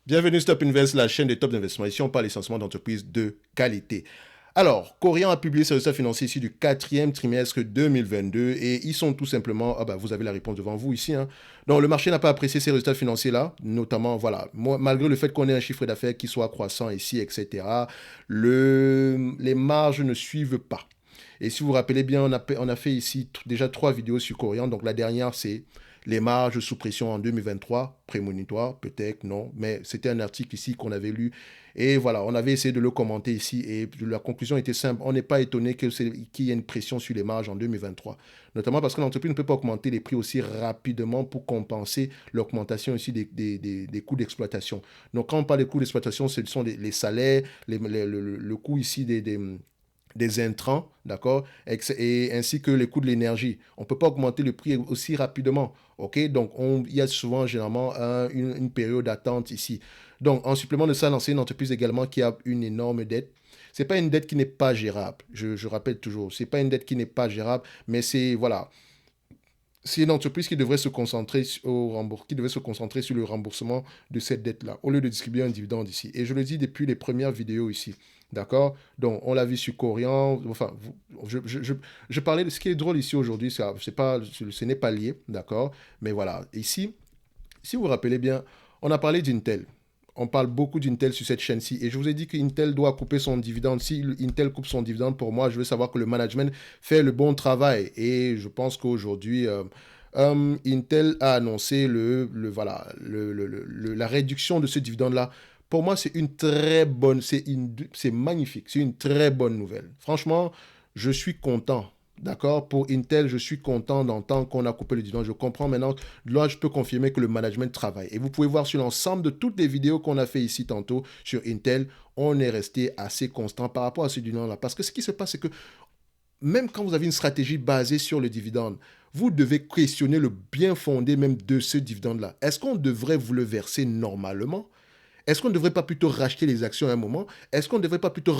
Bienvenue Stop Invest, la chaîne des top d'investissement. Ici, on parle essentiellement d'entreprises de qualité. Alors, Corian a publié ses résultats financiers ici du quatrième trimestre 2022 et ils sont tout simplement, vous avez la réponse devant vous ici. Donc, le marché n'a pas apprécié ces résultats financiers-là, notamment, voilà, malgré le fait qu'on ait un chiffre d'affaires qui soit croissant ici, etc., les marges ne suivent pas. Et si vous vous rappelez bien, on a fait ici déjà 3 vidéos sur Corian. Donc, la dernière, c'est les marges sous pression en 2023, prémonitoire, peut-être, non, mais c'était un article ici qu'on avait lu. Et voilà, on avait essayé de le commenter ici et la conclusion était simple. On n'est pas étonné qu'il y ait une pression sur les marges en 2023, notamment parce que l'entreprise ne peut pas augmenter les prix aussi rapidement pour compenser l'augmentation ici des coûts d'exploitation. Donc, quand on parle des coûts d'exploitation, ce sont les salaires, le coût ici des intrants, d'accord, et ainsi que les coûts de l'énergie. On ne peut pas augmenter le prix aussi rapidement, ok? Donc, il y a souvent, généralement, une période d'attente ici. Donc, en supplément de ça, c'est une entreprise également qui a une énorme dette. C'est pas une dette qui n'est pas gérable, je rappelle toujours. C'est pas une dette qui n'est pas gérable, mais c'est, voilà, c'est une entreprise qui devrait se concentrer qui devait se concentrer sur le remboursement de cette dette-là, au lieu de distribuer un dividende ici. Et je le dis depuis les premières vidéos ici. D'accord? Donc, on l'a vu sur Corian. Enfin, je parlais de ce qui est drôle ici aujourd'hui. Ce n'est pas lié. D'accord? Mais voilà. Ici, si vous vous rappelez bien, on a parlé d'Intel. On parle beaucoup d'Intel sur cette chaîne-ci. Et je vous ai dit qu'Intel doit couper son dividende. Si Intel coupe son dividende, pour moi, je veux savoir que le management fait le bon travail. Et je pense qu'aujourd'hui, Intel a annoncé la réduction de ce dividende-là. Pour moi, c'est une très bonne, c'est magnifique. C'est une très bonne nouvelle. Franchement, je suis content. D'accord? Pour Intel, je suis content d'entendre qu'on a coupé le dividende. Je comprends maintenant. Là, je peux confirmer que le management travaille. Et vous pouvez voir sur l'ensemble de toutes les vidéos qu'on a fait ici tantôt sur Intel, on est resté assez constant par rapport à ce dividende-là. Parce que ce qui se passe, c'est que même quand vous avez une stratégie basée sur le dividende, vous devez questionner le bien fondé même de ce dividende-là. Est-ce qu'on devrait vous le verser normalement? Est-ce qu'on ne devrait pas plutôt racheter les actions à un moment? Est-ce qu'on ne devrait pas plutôt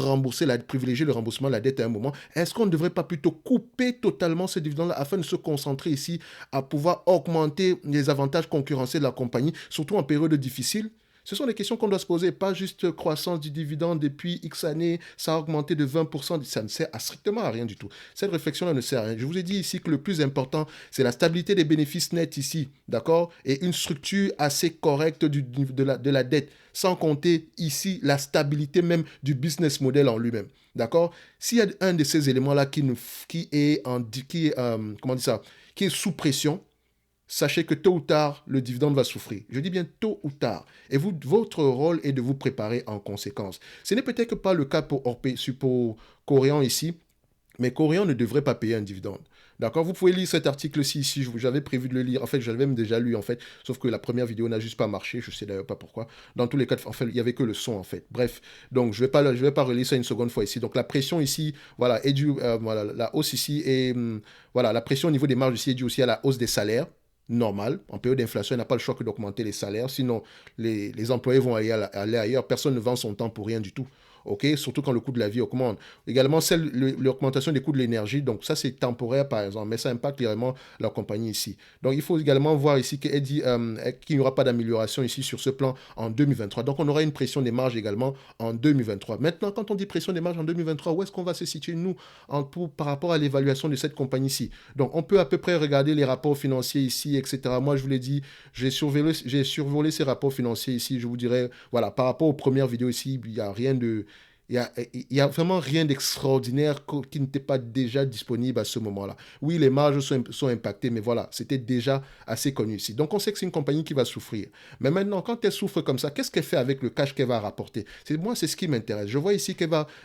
privilégier le remboursement de la dette à un moment? Est-ce qu'on ne devrait pas plutôt couper totalement ce dividende-là afin de se concentrer ici à pouvoir augmenter les avantages concurrentiels de la compagnie, surtout en période difficile? Ce sont des questions qu'on doit se poser, pas juste croissance du dividende depuis X années, ça a augmenté de 20%, ça ne sert strictement à rien du tout. Cette réflexion-là ne sert à rien. Je vous ai dit ici que le plus important, c'est la stabilité des bénéfices nets ici, d'accord? Et une structure assez correcte de la dette, sans compter ici la stabilité même du business model en lui-même, d'accord? S'il y a un de ces éléments-là qui est sous pression, sachez que tôt ou tard, le dividende va souffrir. Je dis bien tôt ou tard. Et votre rôle est de vous préparer en conséquence. Ce n'est peut-être pas le cas pour Corian ici, mais Corian ne devrait pas payer un dividende. D'accord? Vous pouvez lire cet article-ci ici. J'avais prévu de le lire. En fait, j'avais même déjà lu, en fait. Sauf que la première vidéo n'a juste pas marché. Je ne sais d'ailleurs pas pourquoi. Dans tous les cas, en fait, il n'y avait que le son, en fait. Bref. Donc, je vais pas relire ça une seconde fois ici. Donc, la pression ici, voilà, voilà, la hausse ici et, voilà, la pression au niveau des marges ici est due aussi à la hausse des salaires. Normal, en période d'inflation, il n'a pas le choix que d'augmenter les salaires, sinon les employés vont aller ailleurs, personne ne vend son temps pour rien du tout. Ok, surtout quand le coût de la vie augmente. Également, l'augmentation des coûts de l'énergie, donc ça c'est temporaire par exemple, mais ça impacte vraiment la compagnie ici. Donc il faut également voir ici qu'elle dit qu'il n'y aura pas d'amélioration ici sur ce plan en 2023. Donc on aura une pression des marges également en 2023. Maintenant, quand on dit pression des marges en 2023, où est-ce qu'on va se situer nous par rapport à l'évaluation de cette compagnie ici? Donc on peut à peu près regarder les rapports financiers ici, etc. Moi je vous l'ai dit, j'ai survolé ces rapports financiers ici. Je vous dirais, voilà, par rapport aux premières vidéos ici, il n'y a rien de il y a vraiment rien d'extraordinaire qui n'était pas déjà disponible à ce moment-là. Oui, les marges sont impactées, mais voilà, c'était déjà assez connu ici. Donc, on sait que c'est une compagnie qui va souffrir. Mais maintenant, quand elle souffre comme ça, qu'est-ce qu'elle fait avec le cash qu'elle va rapporter? Moi, c'est ce qui m'intéresse. Je vois ici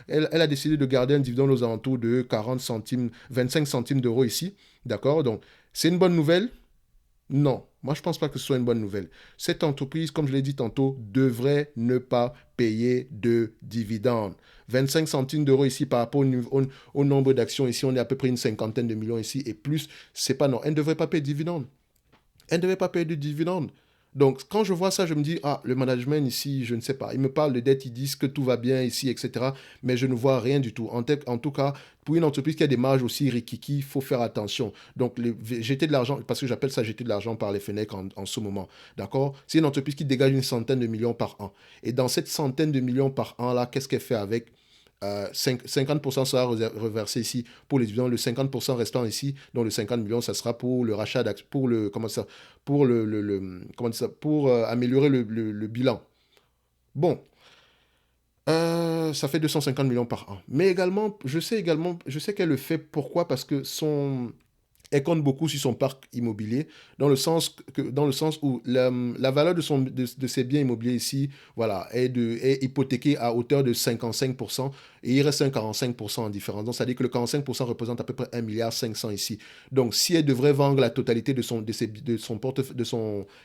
elle a décidé de garder un dividende aux alentours de 40 centimes, 25 centimes d'euros ici. D'accord? Donc, c'est une bonne nouvelle? Non, moi je ne pense pas que ce soit une bonne nouvelle. Cette entreprise, comme je l'ai dit tantôt, devrait ne pas payer de dividendes. 25 centimes d'euros ici par rapport au nombre d'actions ici, on est à peu près une cinquantaine de millions ici et plus, c'est pas non. Elle ne devrait pas payer de dividendes. Elle ne devait pas payer de dividendes. Donc, quand je vois ça, je me dis, ah, le management ici, je ne sais pas. Ils me parlent de dette, ils disent que tout va bien ici, etc. Mais je ne vois rien du tout. En tout cas, pour une entreprise qui a des marges aussi rikiki, il faut faire attention. Donc, jeter de l'argent, parce que j'appelle ça jeter de l'argent par les fenêtres en ce moment. D'accord? C'est une entreprise qui dégage une centaine de millions par an. Et dans cette centaine de millions par an-là, qu'est-ce qu'elle fait avec 50% sera reversé ici pour les dividendes, le 50% restant ici, dont le 50 millions, ça sera pour le rachat d'actions, pour le, comment ça, pour comment ça, pour améliorer le bilan. Bon, ça fait 250 millions par an. Mais également, je sais qu'elle le fait. Pourquoi? Parce que elle compte beaucoup sur son parc immobilier, dans le sens où la valeur de ses biens immobiliers ici, voilà, est hypothéquée à hauteur de 55%, et il reste un 45% en différence. Donc, ça veut dire que le 45% représente à peu près 1,5 milliard ici. Donc, si elle devrait vendre la totalité de son portefeuille,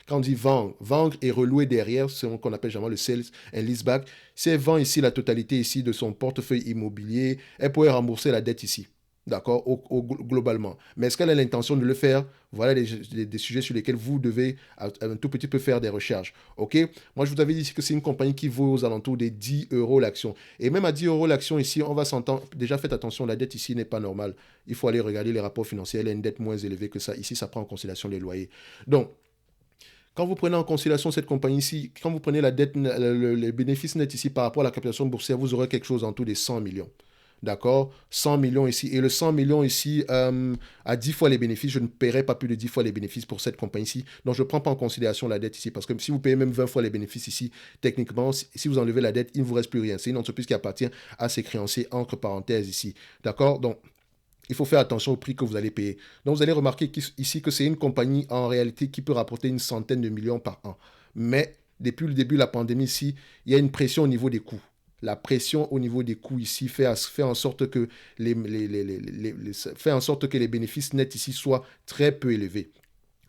quand on dit vendre et relouer derrière, c'est ce qu'on appelle généralement le sales and leaseback, si elle vend ici la totalité ici de son portefeuille immobilier, elle pourrait rembourser la dette ici. D'accord, globalement. Mais est-ce qu'elle a l'intention de le faire? Voilà des sujets sur lesquels vous devez un tout petit peu faire des recherches. OK? Moi, je vous avais dit ici que c'est une compagnie qui vaut aux alentours des 10 euros l'action. Et même à 10 euros l'action ici, on va s'entendre. Déjà, faites attention, la dette ici n'est pas normale. Il faut aller regarder les rapports financiers. Elle a une dette moins élevée que ça. Ici, ça prend en considération les loyers. Donc, quand vous prenez en considération cette compagnie ici, quand vous prenez la dette, les bénéfices nets ici par rapport à la capitalisation boursière, vous aurez quelque chose en tout des 100 millions. D'accord? 100 millions ici. Et le 100 millions ici, à 10 fois les bénéfices, je ne paierai pas plus de 10 fois les bénéfices pour cette compagnie ici. Donc, je ne prends pas en considération la dette ici. Parce que si vous payez même 20 fois les bénéfices ici, techniquement, si vous enlevez la dette, il ne vous reste plus rien. C'est une entreprise qui appartient à ses créanciers, entre parenthèses ici. D'accord? Donc, il faut faire attention au prix que vous allez payer. Donc, vous allez remarquer ici que c'est une compagnie en réalité qui peut rapporter une centaine de millions par an. Mais depuis le début de la pandémie ici, il y a une pression au niveau des coûts. La pression au niveau des coûts ici fait en sorte que fait en sorte que les bénéfices nets ici soient très peu élevés.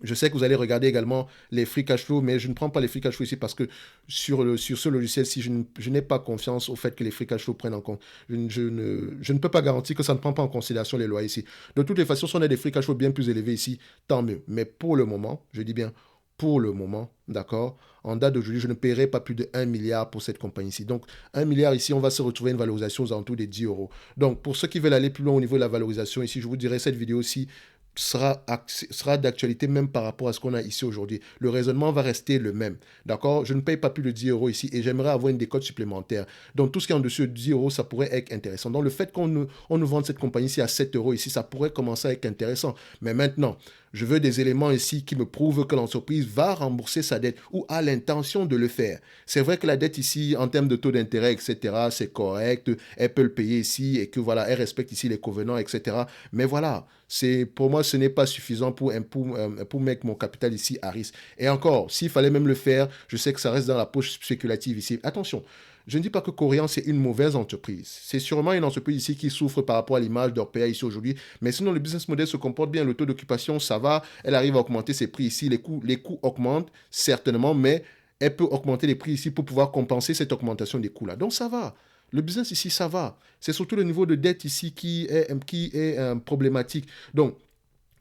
Je sais que vous allez regarder également les free cash flow, mais je ne prends pas les free cash flow ici parce que sur ce logiciel-ci, je n'ai pas confiance au fait que les free cash flow prennent en compte. Je ne peux pas garantir que ça ne prend pas en considération les lois ici. De toutes les façons, si on a des free cash flow bien plus élevés ici, tant mieux. Mais pour le moment, je dis bien pour le moment, d'accord, en date d'aujourd'hui, je ne paierai pas plus de 1 milliard pour cette compagnie ici. Donc, 1 milliard ici, on va se retrouver à une valorisation aux alentours des 10 euros. Donc, pour ceux qui veulent aller plus loin au niveau de la valorisation ici, je vous dirais cette vidéo-ci sera d'actualité même par rapport à ce qu'on a ici aujourd'hui. Le raisonnement va rester le même. D'accord? Je ne paye pas plus de 10 euros ici et j'aimerais avoir une décote supplémentaire. Donc tout ce qui est en dessous de 10 euros, ça pourrait être intéressant. Donc le fait qu'on nous vende cette compagnie ici à 7 euros ici, ça pourrait commencer à être intéressant. Mais maintenant, je veux des éléments ici qui me prouvent que l'entreprise va rembourser sa dette ou a l'intention de le faire. C'est vrai que la dette ici, en termes de taux d'intérêt, etc., c'est correct. Elle peut le payer ici et que voilà, elle respecte ici les covenants, etc. Mais voilà, pour moi, ce n'est pas suffisant pour mettre mon capital ici à risque. Et encore, s'il fallait même le faire, je sais que ça reste dans la poche spéculative ici. Attention, je ne dis pas que Corian, c'est une mauvaise entreprise. C'est sûrement une entreprise ici qui souffre par rapport à l'image d'Orpea ici aujourd'hui. Mais sinon, le business model se comporte bien. Le taux d'occupation, ça va. Elle arrive à augmenter ses prix ici. Les coûts augmentent, certainement, mais elle peut augmenter les prix ici pour pouvoir compenser cette augmentation des coûts-là. Donc, ça va. Le business ici, ça va. C'est surtout le niveau de dette ici qui est problématique. Donc,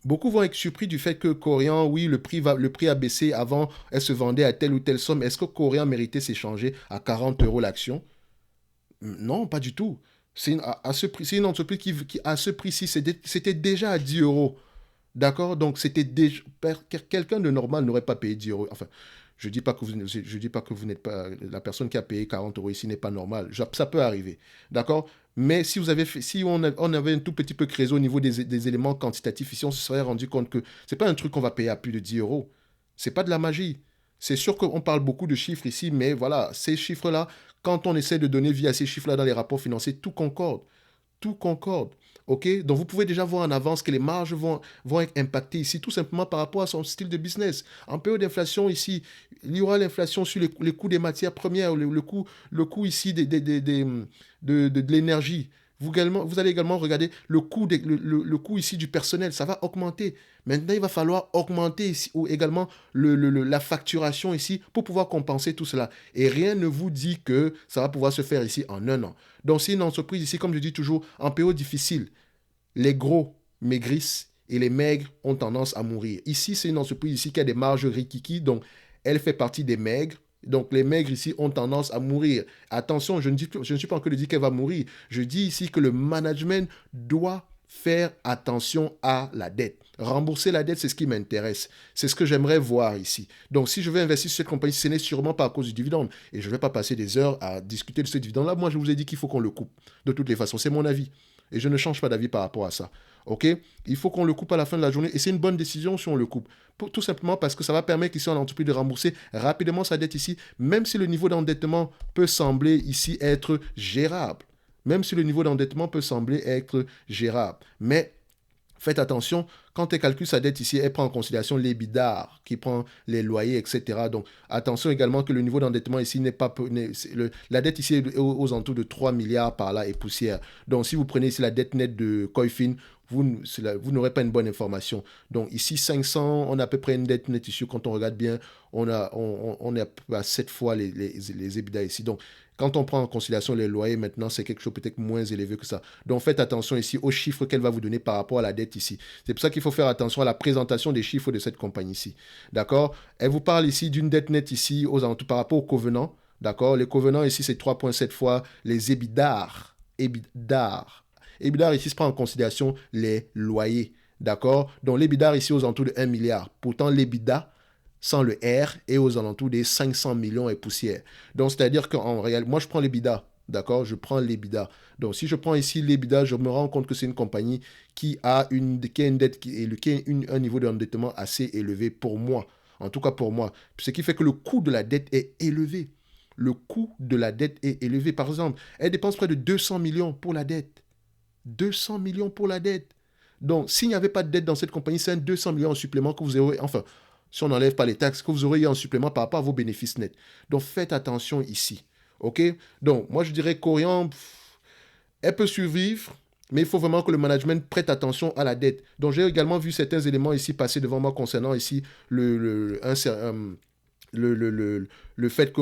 beaucoup vont être surpris du fait que Corian, oui, le prix a baissé. Avant, elle se vendait à telle ou telle somme. Est-ce que Corian méritait s'échanger à 40 euros l'action? Non, pas du tout. C'est une entreprise à ce prix-ci, c'était déjà à 10 euros. D'accord? Donc, c'était déjà. Quelqu'un de normal n'aurait pas payé 10 euros. Enfin, je dis pas que vous n'êtes pas. La personne qui a payé 40 euros ici n'est pas normale. Ça peut arriver. D'accord? Mais si on avait un tout petit peu creusé au niveau des éléments quantitatifs ici, on se serait rendu compte que c'est pas un truc qu'on va payer à plus de 10 euros. C'est pas de la magie. C'est sûr qu'on parle beaucoup de chiffres ici, mais voilà, ces chiffres-là, quand on essaie de donner vie à ces chiffres-là dans les rapports financiers, tout concorde. Tout concorde. OK? Donc, vous pouvez déjà voir en avance que les marges vont être impactées ici, tout simplement par rapport à son style de business. En période d'inflation ici, il y aura l'inflation sur les coûts des matières premières, le coût ici de l'énergie. Vous allez également regarder le coût ici du personnel, ça va augmenter. Maintenant, il va falloir augmenter ici, ou également la facturation ici pour pouvoir compenser tout cela. Et rien ne vous dit que ça va pouvoir se faire ici en un an. Donc, c'est une entreprise ici, comme je dis toujours, en période difficile, les gros maigrissent et les maigres ont tendance à mourir. Ici, c'est une entreprise ici qui a des marges rikiki, donc elle fait partie des maigres. Donc, les maigres ici ont tendance à mourir. Attention, je ne suis pas encore dit qu'elle va mourir. Je dis ici que le management doit faire attention à la dette. Rembourser la dette, c'est ce qui m'intéresse. C'est ce que j'aimerais voir ici. Donc, si je veux investir sur cette compagnie, ce n'est sûrement pas à cause du dividende. Et je ne vais pas passer des heures à discuter de ce dividende-là. Moi, je vous ai dit qu'il faut qu'on le coupe. De toutes les façons, c'est mon avis. Et je ne change pas d'avis par rapport à ça. OK? Il faut qu'on le coupe à la fin de la journée. Et c'est une bonne décision si on le coupe. Tout simplement parce que ça va permettre ici à l'entreprise de rembourser rapidement sa dette ici, même si le niveau d'endettement peut sembler ici être gérable. Même si le niveau d'endettement peut sembler être gérable. Mais faites attention, quand elle calcule sa dette ici, elle prend en considération l'EBITDA, qui prend les loyers, etc. Donc, attention également que le niveau d'endettement ici n'est pas... la dette ici est aux alentours de 3 milliards par là et poussière. Donc, si vous prenez ici la dette nette de Coifin, vous n'aurez pas une bonne information. Donc, ici, 500, on a à peu près une dette nette ici. Quand on regarde bien, on est à 7 fois les EBITDA ici. Donc, quand on prend en considération les loyers, maintenant, c'est quelque chose peut-être moins élevé que ça. Donc, faites attention ici aux chiffres qu'elle va vous donner par rapport à la dette ici. C'est pour ça qu'il faut faire attention à la présentation des chiffres de cette compagnie ici. D'accord? Elle vous parle ici d'une dette nette ici aux alentours par rapport aux covenants. D'accord? Les covenants ici, c'est 3,7 fois les EBITDA. EBITDA. EBITDA ici se prend en considération les loyers. D'accord? Donc, l'EBITDA ici aux alentours de 1 milliard. Pourtant, l'EBITDA sans le R et aux alentours des 500 millions et poussière. Donc, c'est-à-dire qu'en réalité, moi, je prends l'EBITDA. D'accord? Je prends l'EBITDA. Donc, si je prends ici l'EBITDA, je me rends compte que c'est une compagnie qui a une dette, un niveau d'endettement assez élevé pour moi. En tout cas, pour moi. Ce qui fait que le coût de la dette est élevé. Le coût de la dette est élevé. Par exemple, elle dépense près de 200 millions pour la dette. 200 millions pour la dette. Donc, s'il n'y avait pas de dette dans cette compagnie, c'est un 200 millions en supplément que vous aurez. Enfin, si on n'enlève pas les taxes, que vous aurez en supplément par rapport à vos bénéfices nets. Donc, faites attention ici. OK? Donc, moi, je dirais qu'Orient, elle peut survivre, mais il faut vraiment que le management prête attention à la dette. Donc, j'ai également vu certains éléments ici passer devant moi concernant ici le fait que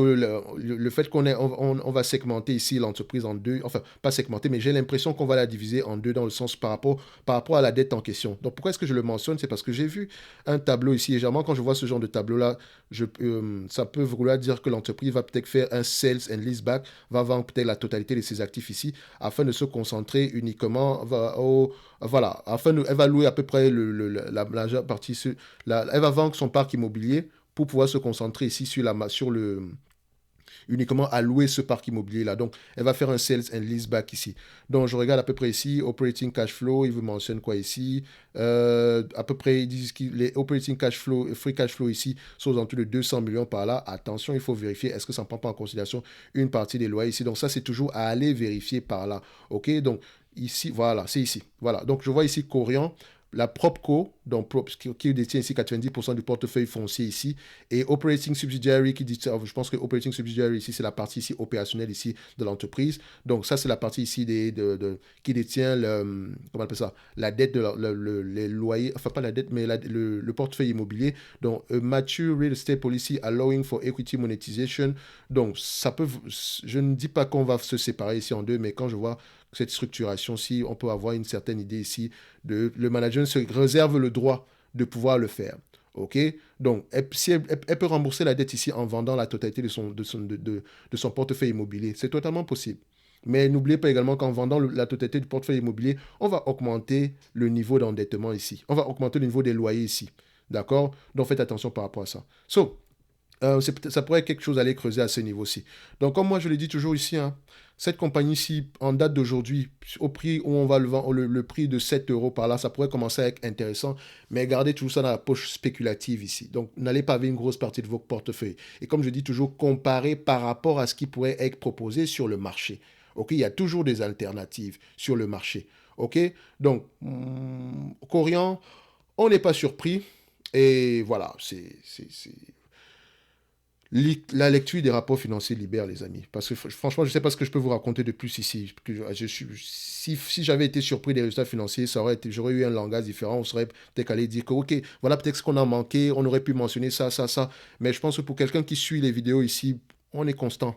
le fait on va segmenter ici l'entreprise en deux, enfin pas segmenter, mais j'ai l'impression qu'on va la diviser en deux dans le sens par rapport à la dette en question. Donc pourquoi est-ce que je le mentionne? C'est parce que j'ai vu un tableau ici, et généralement quand je vois ce genre de tableau-là, ça peut vouloir dire que l'entreprise va peut-être faire un sales and leaseback, va vendre peut-être la totalité de ses actifs ici, afin de se concentrer uniquement voilà, elle va louer à peu près la majeure partie, elle va vendre son parc immobilier pour pouvoir se concentrer ici uniquement à louer ce parc immobilier-là. Donc, elle va faire un sales and leaseback ici. Donc, je regarde à peu près ici, operating cash flow, il vous mentionne quoi ici? À peu près, ils disent que les operating cash flow, free cash flow ici, sont aux alentours de 200 millions par là. Attention, il faut vérifier, est-ce que ça ne prend pas en considération une partie des loyers ici? Donc, ça, c'est toujours à aller vérifier par là. OK? Donc, ici, voilà, c'est ici. Voilà. Donc, je vois ici Corian, la PropCo, donc qui détient ici 90% du portefeuille foncier ici, et Operating Subsidiary qui dit, je pense que Operating Subsidiary ici, c'est la partie ici opérationnelle ici de l'entreprise. Donc ça, c'est la partie ici qui détient comment on appelle ça, la dette les loyers, enfin pas la dette, mais le portefeuille immobilier. Donc Mature Real Estate Policy Allowing for Equity Monetization. Donc ça peut, je ne dis pas qu'on va se séparer ici en deux, mais quand je vois cette structuration-ci, on peut avoir une certaine idée ici le management se réserve le droit de pouvoir le faire. OK? Donc, si elle peut rembourser la dette ici en vendant la totalité de son portefeuille immobilier. C'est totalement possible. Mais n'oubliez pas également qu'en vendant la totalité du portefeuille immobilier, on va augmenter le niveau d'endettement ici. On va augmenter le niveau des loyers ici. D'accord? Donc, faites attention par rapport à ça. Ça pourrait être quelque chose à aller creuser à ce niveau-ci. Donc, comme moi, je le dis toujours ici, hein, cette compagnie-ci, en date d'aujourd'hui, au prix où on va le vendre, le prix de 7 euros par là, ça pourrait commencer à être intéressant, mais gardez tout ça dans la poche spéculative ici. Donc, n'allez pas avec une grosse partie de votre portefeuille. Et comme je dis toujours, comparez par rapport à ce qui pourrait être proposé sur le marché. OK, il y a toujours des alternatives sur le marché. OK, donc, Corian, on n'est pas surpris. Et voilà, la lecture des rapports financiers libère, les amis. Parce que franchement, je ne sais pas ce que je peux vous raconter de plus ici. Si j'avais été surpris des résultats financiers, j'aurais eu un langage différent. On serait peut-être allé dire que, OK, voilà peut-être ce qu'on a manqué. On aurait pu mentionner ça, ça, ça. Mais je pense que pour quelqu'un qui suit les vidéos ici, on est constant.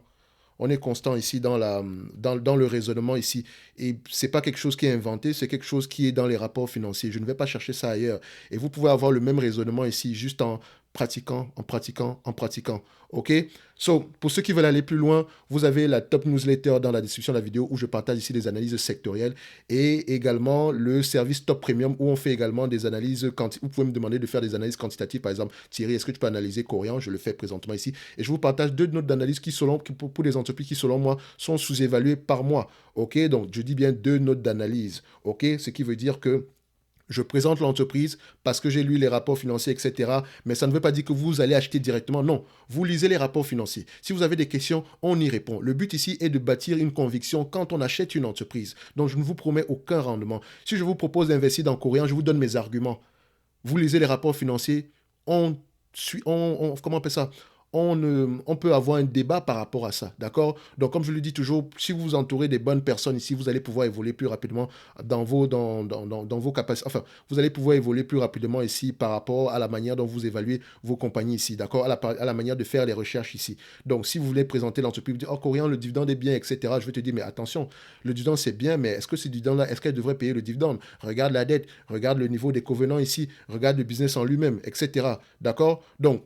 On est constant ici dans le raisonnement ici. Et ce n'est pas quelque chose qui est inventé, c'est quelque chose qui est dans les rapports financiers. Je ne vais pas chercher ça ailleurs. Et vous pouvez avoir le même raisonnement ici, juste en pratiquant, en pratiquant, en pratiquant. OK? So, pour ceux qui veulent aller plus loin, vous avez la top newsletter dans la description de la vidéo où je partage ici des analyses sectorielles et également le service top premium où on fait également des analyses vous pouvez me demander de faire des analyses quantitatives. Par exemple, Thierry, est-ce que tu peux analyser Corian? Je le fais présentement ici. Et je vous partage 2 notes d'analyse pour des entreprises qui, selon moi, sont sous-évaluées par mois. OK? Donc, je dis bien 2 notes d'analyse. OK? Ce qui veut dire que je présente l'entreprise parce que j'ai lu les rapports financiers, etc. Mais ça ne veut pas dire que vous allez acheter directement. Non, vous lisez les rapports financiers. Si vous avez des questions, on y répond. Le but ici est de bâtir une conviction quand on achète une entreprise. Donc, je ne vous promets aucun rendement. Si je vous propose d'investir dans Corian, je vous donne mes arguments. Vous lisez les rapports financiers, comment on appelle ça? On peut avoir un débat par rapport à ça, d'accord? Donc, comme je le dis toujours, si vous vous entourez des bonnes personnes ici, vous allez pouvoir évoluer plus rapidement dans vos capacités. Enfin, vous allez pouvoir évoluer plus rapidement ici par rapport à la manière dont vous évaluez vos compagnies ici, d'accord? À la manière de faire les recherches ici. Donc, si vous voulez présenter l'entreprise, vous dites, oh, Corian, le dividende est bien, etc. Je vais te dire, mais attention, le dividende c'est bien, mais est-ce que ce dividende-là, est-ce qu'elle devrait payer le dividende? Regarde la dette, regarde le niveau des covenants ici, regarde le business en lui-même, etc. D'accord? Donc,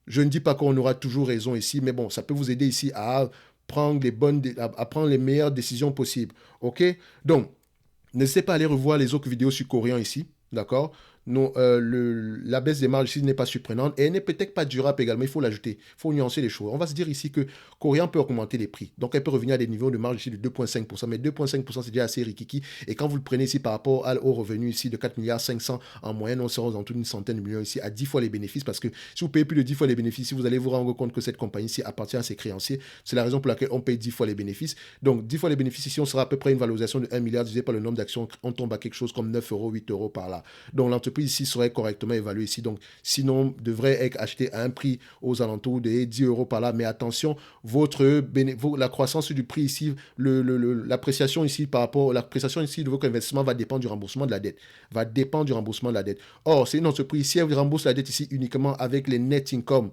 je ne dis pas qu'on aura toujours raison ici, mais bon, ça peut vous aider ici à prendre à prendre les meilleures décisions possibles. OK? Donc, n'hésitez pas à aller revoir les autres vidéos sur Corian ici. D'accord? Non, la baisse des marges ici n'est pas surprenante et elle n'est peut-être pas durable également. Il faut l'ajouter. Il faut nuancer les choses. On va se dire ici que Corian peut augmenter les prix. Donc, elle peut revenir à des niveaux de marge ici de 2,5%. Mais 2,5%, c'est déjà assez rikiki. Et quand vous le prenez ici par rapport au revenu ici de 4 milliards 500 en moyenne, on sera dans toute une centaine de millions ici à 10 fois les bénéfices. Parce que si vous payez plus de 10 fois les bénéfices, vous allez vous rendre compte que cette compagnie ici appartient à ses créanciers. C'est la raison pour laquelle on paye 10 fois les bénéfices. Donc, 10 fois les bénéfices ici, on sera à peu près une valorisation de 1 milliard divisé par le nombre d'actions. On tombe à quelque chose comme 9 euros, 8 euros par là. Donc, l'entreprise ici serait correctement évaluée ici. Donc, sinon, devrait être acheté à un prix aux alentours des 10 euros par là. Mais attention, la croissance du prix ici, l'appréciation ici par rapport, l'appréciation ici de votre investissement va dépendre du remboursement de la dette. Va dépendre du remboursement de la dette. Or, c'est une entreprise, si elle rembourse la dette ici uniquement avec les net income,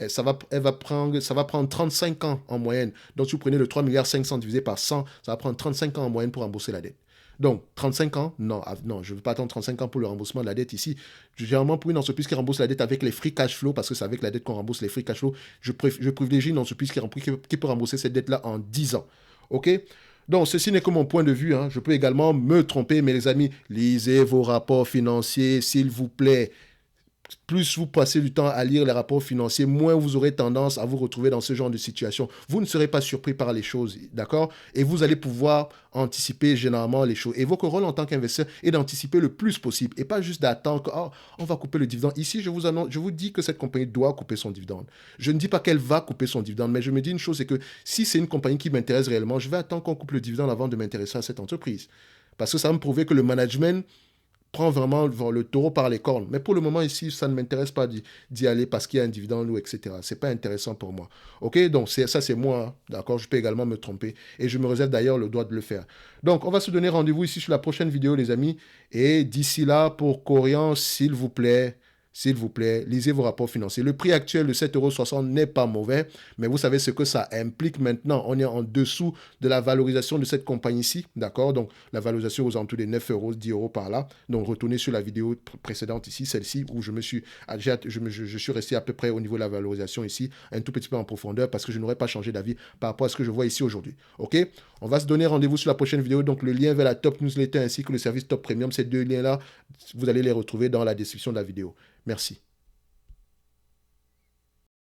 ça va prendre 35 ans en moyenne. Donc, si vous prenez le 3 milliards 500 divisé par 100, ça va prendre 35 ans en moyenne pour rembourser la dette. Donc, 35 ans, non, je ne veux pas attendre 35 ans pour le remboursement de la dette ici. Généralement, pour une entreprise qui rembourse la dette avec les free cash flow, parce que c'est avec la dette qu'on rembourse les free cash flow, je privilégie une entreprise qui peut rembourser cette dette-là en 10 ans. OK? Donc, ceci n'est que mon point de vue. Je peux également me tromper, mais les amis, lisez vos rapports financiers, s'il vous plaît. Plus vous passez du temps à lire les rapports financiers, moins vous aurez tendance à vous retrouver dans ce genre de situation. Vous ne serez pas surpris par les choses, d'accord? Et vous allez pouvoir anticiper généralement les choses. Et votre rôle en tant qu'investisseur est d'anticiper le plus possible et pas juste d'attendre que, on va couper le dividende. Ici, je vous dis que cette compagnie doit couper son dividende. Je ne dis pas qu'elle va couper son dividende, mais je me dis une chose, c'est que si c'est une compagnie qui m'intéresse réellement, je vais attendre qu'on coupe le dividende avant de m'intéresser à cette entreprise. Parce que ça va me prouver que le management prend vraiment le taureau par les cornes. Mais pour le moment, ici, ça ne m'intéresse pas d'y aller parce qu'il y a un dividende ou etc. C'est pas intéressant pour moi. OK? Donc, ça, c'est moi. D'accord? Je peux également me tromper. Et je me réserve d'ailleurs le droit de le faire. Donc, on va se donner rendez-vous ici sur la prochaine vidéo, les amis. Et d'ici là, pour Corian, s'il vous plaît, lisez vos rapports financiers. Le prix actuel de 7,60 € n'est pas mauvais, mais vous savez ce que ça implique maintenant. On est en dessous de la valorisation de cette compagnie-ci, d'accord? Donc, la valorisation aux alentours des 9 euros, 10 euros par là. Donc, retournez sur la vidéo précédente ici, celle-ci, où je suis resté à peu près au niveau de la valorisation ici, un tout petit peu en profondeur, parce que je n'aurais pas changé d'avis par rapport à ce que je vois ici aujourd'hui. OK? On va se donner rendez-vous sur la prochaine vidéo. Donc, le lien vers la top newsletter ainsi que le service top premium, ces 2 liens-là, vous allez les retrouver dans la description de la vidéo. Merci.